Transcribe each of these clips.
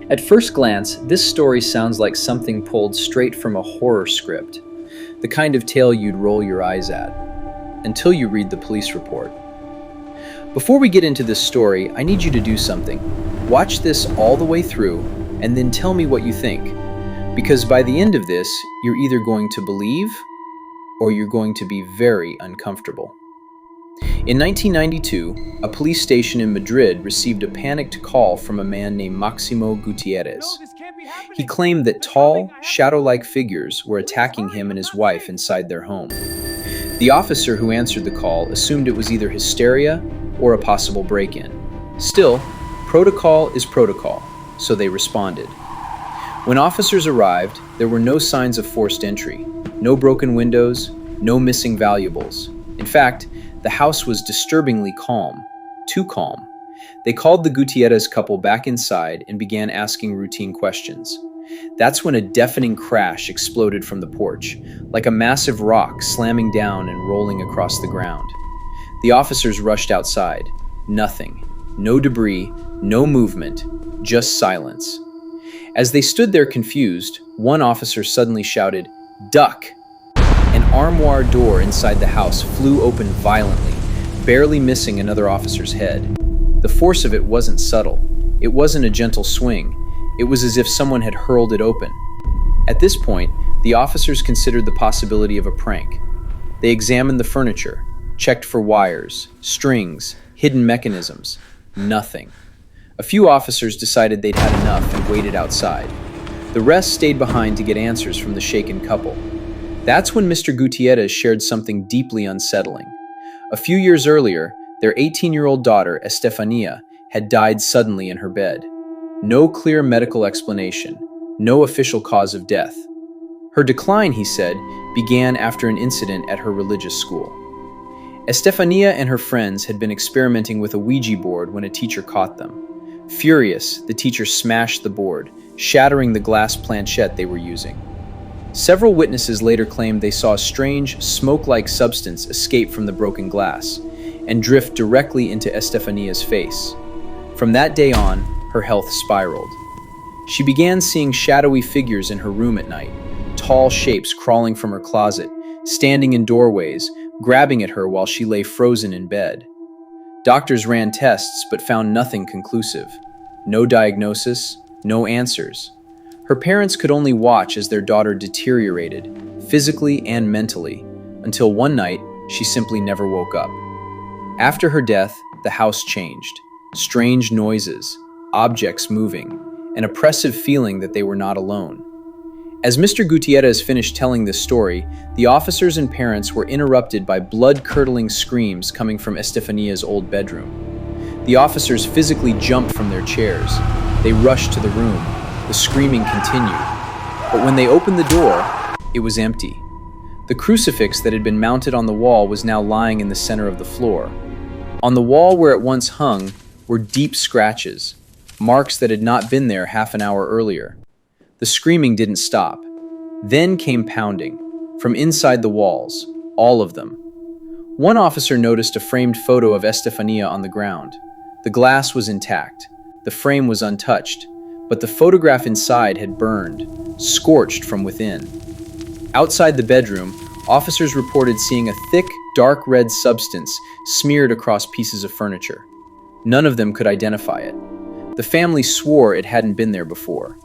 At first glance, this story sounds like something pulled straight from a horror script, the kind of tale you'd roll your eyes at, until you read the police report. Before we get into this story, I need you to do something. Watch this all the way through, and then tell me what you think. Because by the end of this, you're either going to believe, or you're going to be very uncomfortable. In 1992, a police station in Madrid received a panicked call from a man named Maximo Gutierrez. He claimed that tall, shadow-like figures were attacking him and his wife inside their home. The officer who answered the call assumed it was either hysteria or a possible break-in. Still, protocol is protocol, so they responded. When officers arrived, there were no signs of forced entry, no broken windows, no missing valuables. In fact, the house was disturbingly calm, too calm. They called the Gutierrez couple back inside and began asking routine questions. That's when a deafening crash exploded from the porch, like a massive rock slamming down and rolling across the ground. The officers rushed outside. Nothing. No debris, no movement, just silence. As they stood there confused, one officer suddenly shouted, "Duck!" An armoire door inside the house flew open violently, barely missing another officer's head. The force of it wasn't subtle. It wasn't a gentle swing. It was as if someone had hurled it open. At this point, the officers considered the possibility of a prank. They examined the furniture, checked for wires, strings, hidden mechanisms. Nothing. A few officers decided they'd had enough and waited outside. The rest stayed behind to get answers from the shaken couple. That's when Mr. Gutierrez shared something deeply unsettling. A few years earlier, their 18-year-old daughter, Estefania, had died suddenly in her bed. No clear medical explanation, no official cause of death. Her decline, he said, began after an incident at her religious school. Estefania and her friends had been experimenting with a Ouija board when a teacher caught them. Furious, the teacher smashed the board, shattering the glass planchette they were using. Several witnesses later claimed they saw a strange, smoke-like substance escape from the broken glass and drift directly into Estefania's face. From that day on, her health spiraled. She began seeing shadowy figures in her room at night, tall shapes crawling from her closet, standing in doorways, grabbing at her while she lay frozen in bed. Doctors ran tests but found nothing conclusive. No diagnosis, no answers. Her parents could only watch as their daughter deteriorated, physically and mentally, until one night she simply never woke up. After her death, the house changed. Strange noises, objects moving, an oppressive feeling that they were not alone. As Mr. Gutierrez finished telling this story, the officers and parents were interrupted by blood-curdling screams coming from Estefania's old bedroom. The officers physically jumped from their chairs. They rushed to the room. The screaming continued. But when they opened the door, it was empty. The crucifix that had been mounted on the wall was now lying in the center of the floor. On the wall where it once hung were deep scratches, marks that had not been there half an hour earlier. The screaming didn't stop. Then came pounding, from inside the walls, all of them. One officer noticed a framed photo of Estefania on the ground. The glass was intact. The frame was untouched, but the photograph inside had burned, scorched from within. Outside the bedroom, officers reported seeing a thick, dark red substance smeared across pieces of furniture. None of them could identify it. The family swore it hadn't been there before.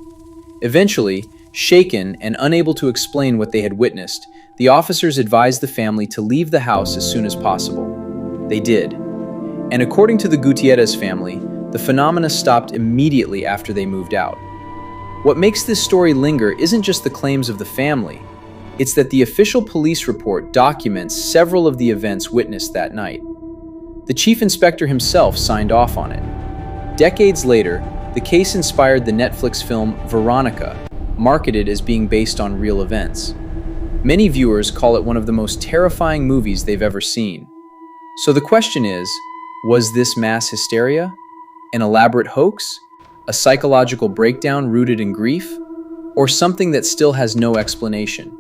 Eventually, shaken and unable to explain what they had witnessed, the officers advised the family to leave the house as soon as possible. They did. And according to the Gutierrez family, the phenomena stopped immediately after they moved out. What makes this story linger isn't just the claims of the family. It's that the official police report documents several of the events witnessed that night. The chief inspector himself signed off on it. Decades later, the case inspired the Netflix film Veronica, marketed as being based on real events. Many viewers call it one of the most terrifying movies they've ever seen. So the question is, was this mass hysteria? An elaborate hoax? A psychological breakdown rooted in grief? Or something that still has no explanation?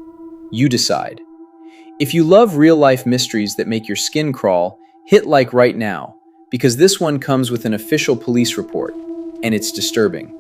You decide. If you love real-life mysteries that make your skin crawl, hit like right now, because this one comes with an official police report, and it's disturbing.